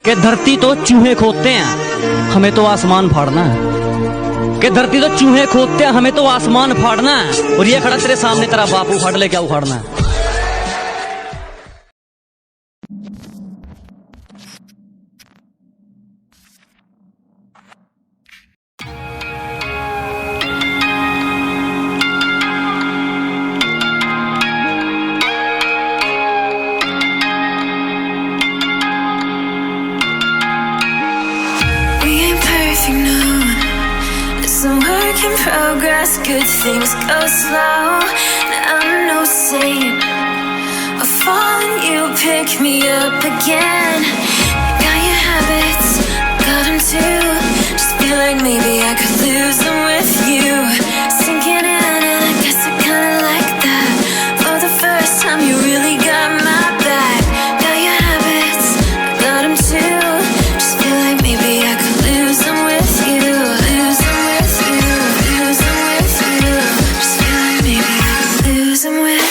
कि धरती तो चूहे खोदते हैं, हमें तो आसमान फाड़ना है। कि धरती तो चूहे खोदते हैं, हमें तो आसमान फाड़ना है। और ये खड़ा तेरे सामने तेरा बाप उखाड़ ले, क्या उखाड़ना है? Progress, good things go slow. I'm no saint. I fall and you pick me up again. Got your habits, got them too. Just feel like maybe I could lose them with you. Sinking in and I guess I kinda like that. For the first time you really got my back. Got your habits, got them too. Just feel like maybe I could lose them with you. Lose them with you. Losing with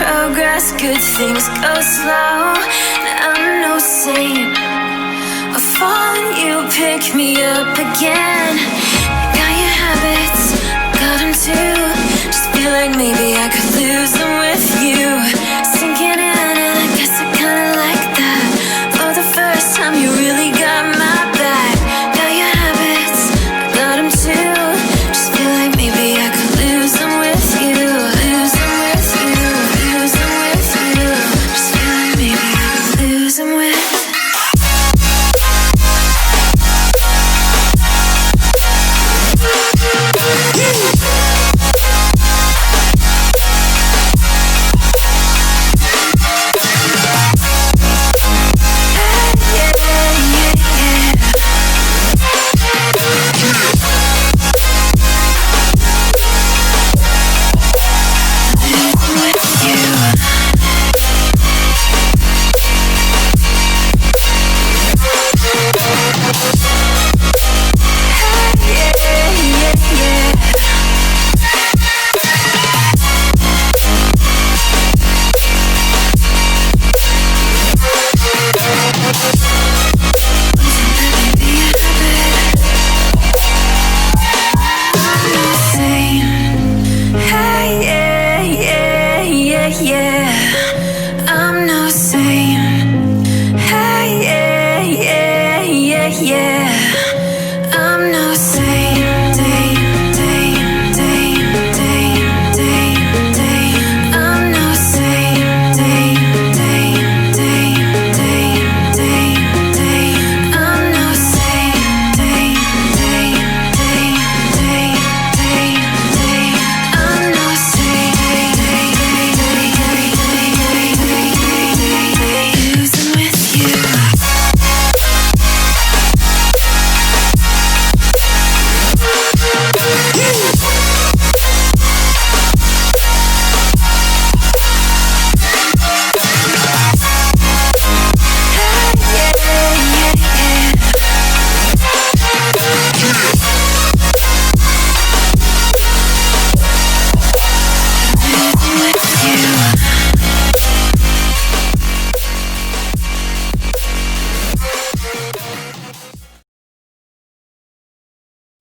progress, good things go slow. I'm no saint. I fall and you pick me up again. Got your habits, got them too. Just feel like maybe I could lose them with you. Sinking in and I guess I kinda like that. For the first time you really got my back. Got your habits, got them too. Just feel like maybe I could lose them with you. Lose them with you. Lose them with you. Just feel like maybe I could lose them with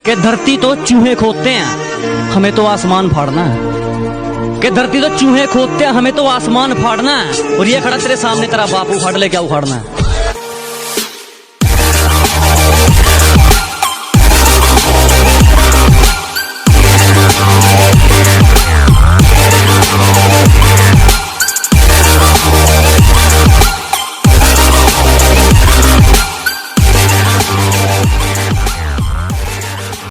कि धरती तो चूहे खोदते हैं, हमें तो आसमान फाड़ना है। कि धरती तो चूहे खोदते हैं, हमें तो आसमान फाड़ना है। और ये खड़ा तेरे सामने तेरा बाप उखाड़ ले क्या उखाड़ना है।